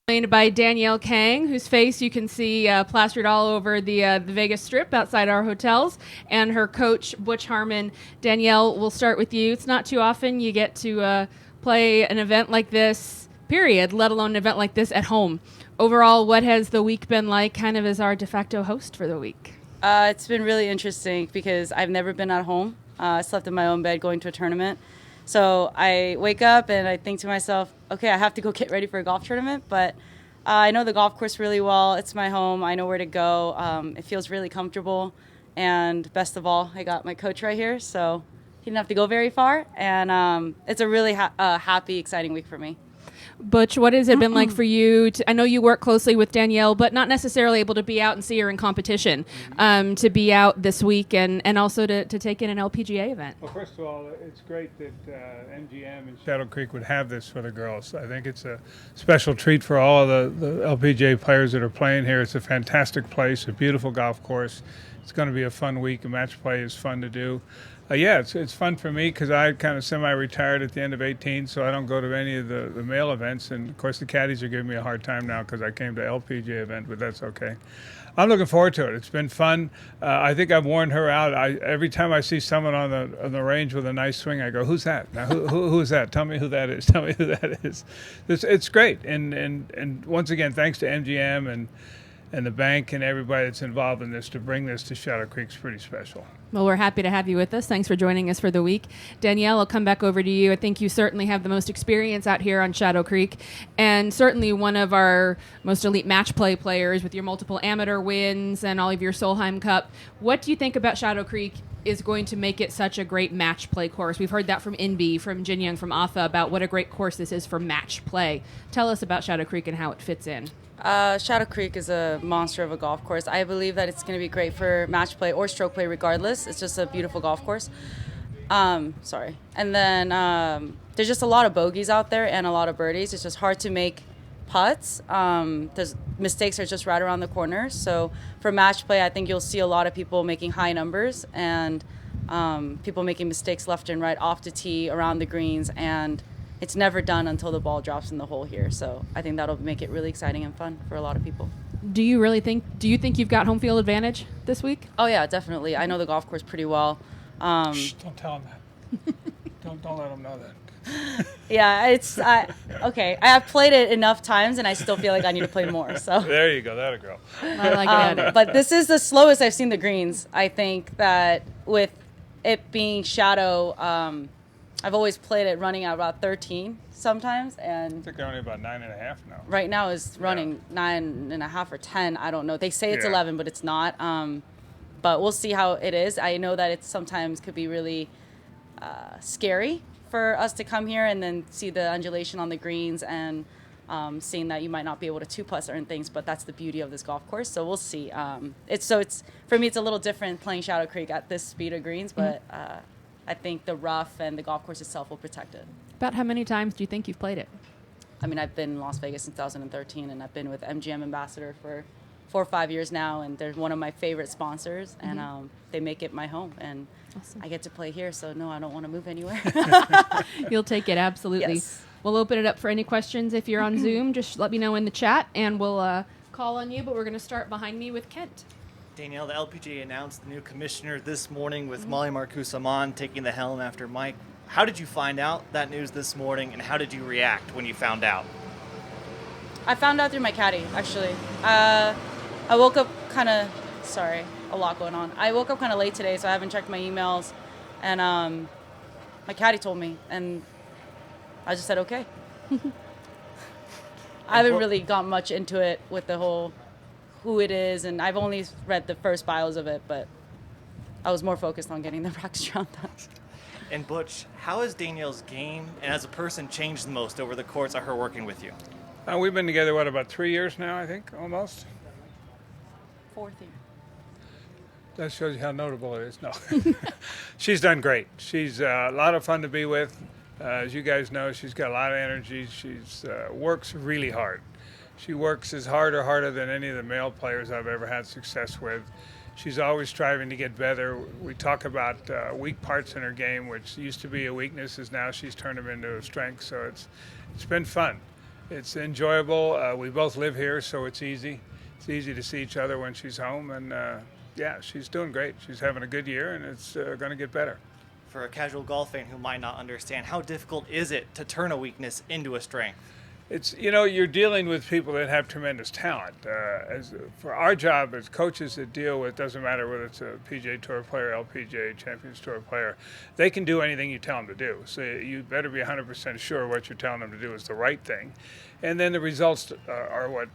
Joined by Danielle Kang, whose face you can see plastered all over the Vegas Strip outside our hotels, and her coach, Butch Harmon. Danielle, we'll start with you. It's not too often you get to play an event like this, period, let alone an event like this at home. Overall, what has the week been like, kind of as our de facto host for the week? It's been really interesting because I've never been at home. I slept in my own bed going to a tournament. So I wake up and I think to myself, okay, I have to go get ready for a golf tournament, but I know the golf course really well. It's my home. I know where to go. It feels really comfortable. And best of all, I got my coach right here, so he didn't have to go very far. And it's a really happy, exciting week for me. Butch, what has it been like for you? I know you work closely with Danielle, but not necessarily able to be out and see her in competition, to be out this week and also to take in an LPGA event. Well, first of all, it's great that MGM and Shadow Creek would have this for the girls. I think it's a special treat for all of the LPGA players that are playing here. It's a fantastic place, a beautiful golf course. It's going to be a fun week. Match play is fun to do. It's fun for me because I kind of semi-retired at the end of 18, so I don't go to any of the male events. And, of course, the caddies are giving me a hard time now because I came to LPGA event, but that's okay. I'm looking forward to it. It's been fun. I think I've worn her out. Every time I see someone on the range with a nice swing, I go, who's that? Now, who's that? Tell me who that is. Tell me who that is. It's great. And once again, thanks to MGM and the bank and everybody that's involved in this to bring this to Shadow Creek is pretty special. Well, we're happy to have you with us. Thanks for joining us for the week. Danielle, I'll come back over to you. I think you certainly have the most experience out here on Shadow Creek, and certainly one of our most elite match play players with your multiple amateur wins and all of your Solheim Cup. What do you think about Shadow Creek is going to make it such a great match play course? We've heard that from Inby, from Jin Young, from Atha about what a great course this is for match play. Tell us about Shadow Creek and how it fits in. Shadow Creek is a monster of a golf course. I believe that it's going to be great for match play or stroke play regardless. It's just a beautiful golf course. And then there's just a lot of bogeys out there and a lot of birdies. It's just hard to make putts. There's mistakes are just right around the corner. So for match play, I think you'll see a lot of people making high numbers and people making mistakes left and right off the tee, around the greens, and it's never done until the ball drops in the hole here. So I think that'll make it really exciting and fun for a lot of people. Do you think you've got home field advantage this week? Oh yeah, definitely. I know the golf course pretty well. Shh, don't tell them that. don't let them know that. Yeah, okay. I have played it enough times and I still feel like I need to play more. So there you go, that'll go. I like it. But this is the slowest I've seen the greens. I think that with it being shadow, I've always played it running at about 13 sometimes, and I think they're only about 9.5 now. Right now is running 9.5 or 10. I don't know. They say it's 11, but it's not. But we'll see how it is. I know that it sometimes could be really scary for us to come here and then see the undulation on the greens and seeing that you might not be able to two-putt certain things, but that's the beauty of this golf course. So we'll see. It's for me, it's a little different playing Shadow Creek at this speed of greens, but I think the rough and the golf course itself will protect it. About how many times do you think you've played it? I mean, I've been in Las Vegas since 2013, and I've been with MGM Ambassador for 4 or 5 years now, and they're one of my favorite sponsors, and they make it my home, and awesome. I get to play here, so no, I don't want to move anywhere. You'll take it, absolutely. Yes. We'll open it up for any questions. If you're on Zoom, just let me know in the chat, and we'll call on you, but we're going to start behind me with Kent. Danielle, the LPGA announced the new commissioner this morning with Molly Marcoux-Samon taking the helm after Mike. How did you find out that news this morning, and how did you react when you found out? I found out through my caddy, actually. I woke up a lot going on. I woke up kind of late today, so I haven't checked my emails, and my caddy told me, and I just said, okay. I haven't really got much into it with the whole who it is, and I've only read the first bios of it, but I was more focused on getting the practice round done. And Butch, how has Danielle's game and as a person changed the most over the course of her working with you? We've been together, about 3 years now, I think, almost? 4th year. That shows you how notable it is. No. She's done great. She's a lot of fun to be with. As you guys know, she's got a lot of energy. She's works really hard. She works as hard or harder than any of the male players I've ever had success with. She's always striving to get better. We talk about weak parts in her game, which used to be a weakness, is now she's turned them into a strength. So it's been fun. It's enjoyable. We both live here, so it's easy. It's easy to see each other when she's home, and yeah, she's doing great. She's having a good year, and it's going to get better. For a casual golf fan who might not understand, how difficult is it to turn a weakness into a strength? It's, you're dealing with people that have tremendous talent. As for our job as coaches that deal with, doesn't matter whether it's a PGA Tour player, LPGA Champions Tour player, they can do anything you tell them to do. So you better be 100% sure what you're telling them to do is the right thing. And then the results are what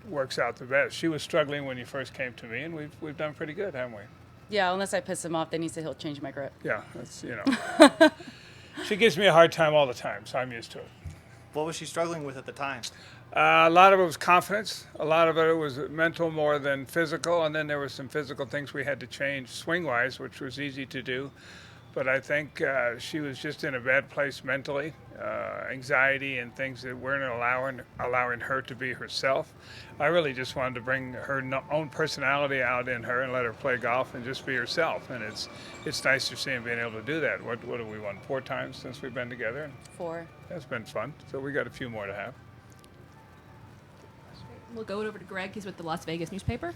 works out the best. She was struggling when you first came to me, and we've done pretty good, haven't we? Yeah, unless I piss him off, then he said he'll change my grip. Yeah, that's, She gives me a hard time all the time, so I'm used to it. What was she struggling with at the time? A lot of it was confidence. A lot of it was mental more than physical. And then there were some physical things we had to change swing-wise, which was easy to do. But I think she was just in a bad place mentally, anxiety and things that weren't allowing her to be herself. I really just wanted to bring her own personality out in her and let her play golf and just be herself. And it's nice to see him being able to do that. What have we won 4 times since we've been together? 4. That's been fun. So we got a few more to have. We'll go over to Greg. He's with the Las Vegas newspaper.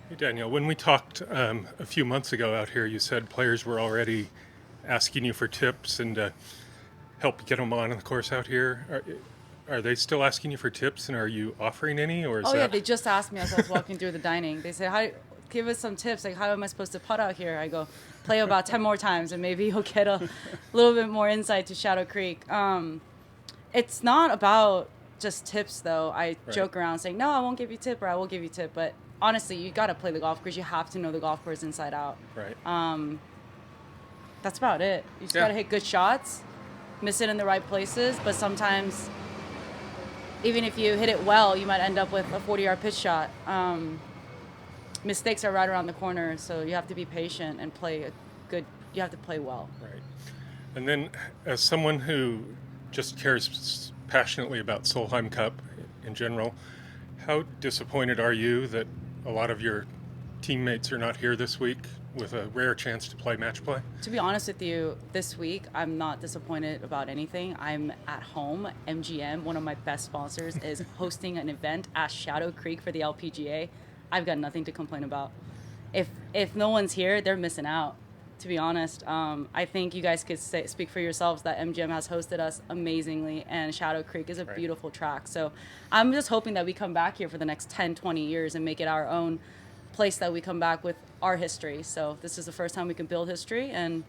Hey, Danielle, when we talked a few months ago out here, you said players were already asking you for tips and help get them on the course out here. Are they still asking you for tips, and are you offering any? Or Yeah, they just asked me as I was walking through the dining. They said, give us some tips. Like, how am I supposed to putt out here? I go, play about 10 more times, and maybe you'll get a little bit more insight to Shadow Creek. It's not about just tips, though. I joke around saying, no, I won't give you tip, or I will give you tip. But honestly, you got to play the golf course. You have to know the golf course inside out. Right. That's about it. You just got to hit good shots, miss it in the right places. But sometimes, even if you hit it well, you might end up with a 40-yard pitch shot. Mistakes are right around the corner, so you have to be patient and play you have to play well. Right. And then, as someone who just cares passionately about Solheim Cup in general, how disappointed are you that a lot of your teammates are not here this week with a rare chance to play match play? To be honest with you, this week I'm not disappointed about anything. I'm at home. MGM, one of my best sponsors, is hosting an event at Shadow Creek for the LPGA. I've got nothing to complain about. If no one's here, they're missing out. To be honest, I think you guys could speak for yourselves that MGM has hosted us amazingly, and Shadow Creek is a beautiful track. So I'm just hoping that we come back here for the next 10, 20 years and make it our own place that we come back with our history. So this is the first time we can build history, and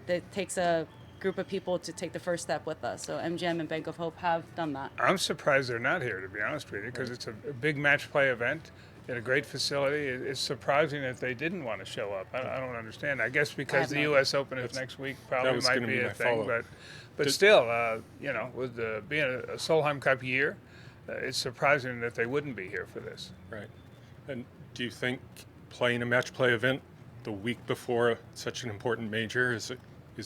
it takes a group of people to take the first step with us. So MGM and Bank of Hope have done that. I'm surprised they're not here, to be honest with you, because it's a big match play event at a great facility. It's surprising that they didn't want to show up. I don't understand. I guess because the U.S. Open is next week, probably might be a thing. But still, with being a Solheim Cup year, it's surprising that they wouldn't be here for this. Right. And do you think playing a match play event the week before such an important major is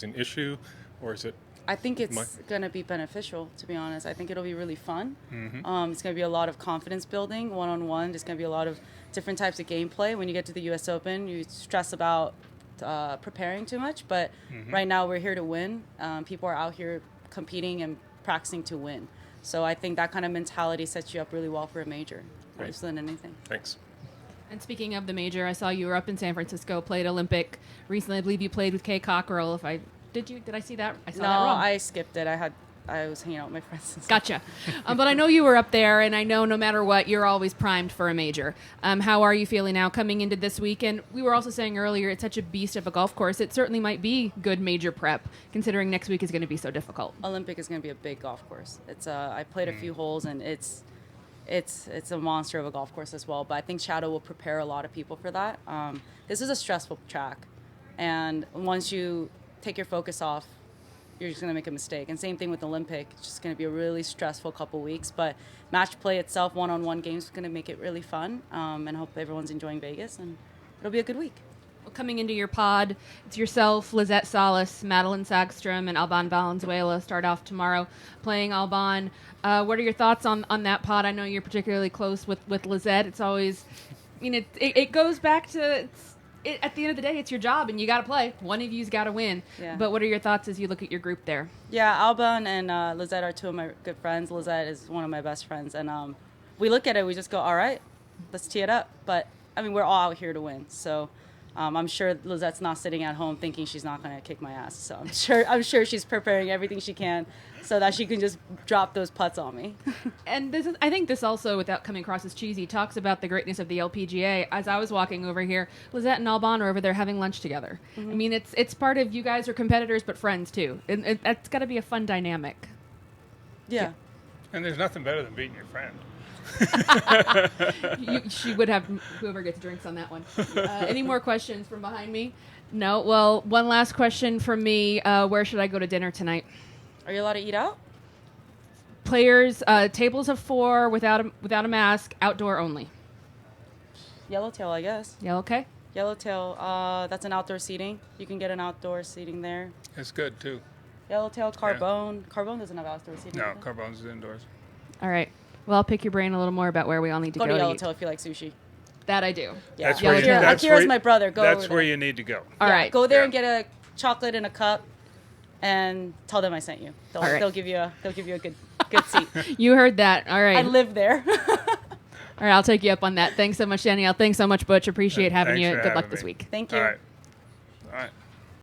an issue, or is it? I think it's going to be beneficial, to be honest. I think it'll be really fun. Mm-hmm. It's going to be a lot of confidence building, one-on-one. There's going to be a lot of different types of gameplay. When you get to the U.S. Open, you stress about preparing too much. But right now we're here to win. People are out here competing and practicing to win. So I think that kind of mentality sets you up really well for a major, more so than anything. Thanks. And speaking of the major, I saw you were up in San Francisco, played Olympic recently. I believe you played with Kay Cockrell. Did I see that? I saw that wrong. I skipped it. I was hanging out with my friends. Gotcha. But I know you were up there, and I know no matter what, you're always primed for a major. How are you feeling now coming into this week? And we were also saying earlier, it's such a beast of a golf course. It certainly might be good major prep, considering next week is going to be so difficult. Olympic is going to be a big golf course. It's I played a few holes, and it's a monster of a golf course as well. But I think Shadow will prepare a lot of people for that. This is a stressful track, and once you take your focus off, you're just going to make a mistake. And same thing with Olympic. It's just going to be a really stressful couple weeks. But match play itself, one-on-one games, is going to make it really fun. And hope everyone's enjoying Vegas. And it'll be a good week. Well, coming into your pod, it's yourself, Lizette Salas, Madeline Sagstrom, and Alban Valenzuela start off tomorrow playing Alban. What are your thoughts on that pod? I know you're particularly close with Lizette. It's always, it goes back to... at the end of the day, it's your job, and you got to play. One of you's got to win. Yeah. But what are your thoughts as you look at your group there? Yeah, Alban and Lizette are two of my good friends. Lizette is one of my best friends. And we look at it, we just go, all right, let's tee it up. But, I mean, we're all out here to win. So I'm sure Lizette's not sitting at home thinking she's not going to kick my ass. So I'm sure she's preparing everything she can so that she can just drop those putts on me. And I think this also, without coming across as cheesy, talks about the greatness of the LPGA. As I was walking over here, Lizette and Alban are over there having lunch together. Mm-hmm. I mean, it's part of, you guys are competitors but friends too. And that's got to be a fun dynamic. Yeah. And there's nothing better than beating your friend. She would have whoever gets drinks on that one. Any more questions from behind me? No. Well, one last question from me. Where should I go to dinner tonight? Are you allowed to eat out? Players, tables of 4 without a mask, outdoor only. Yellowtail, I guess. Yeah, okay. Yellowtail, that's an outdoor seating. You can get an outdoor seating there. It's good, too. Yellowtail, Carbone. Carbone doesn't have outdoor seating. No, does it? Carbone's is indoors. All right. Well, I'll pick your brain a little more about where we all need to Go go to to eat. Yellowtail if you like sushi. That I do. Yeah. That's where you, Yellowtail. that's Akira's where, my brother. Go That's over where there. you need to go. All Yeah, right. Go there Yeah. and get a chocolate in a cup, and tell them I sent you. All right. They'll give you a good seat. You heard that. All right. I live there. All right, I'll take you up on that. Thanks so much, Danielle. Thanks so much, Butch. Appreciate having Thanks you. for Good having luck this me. week. Thank you. All right.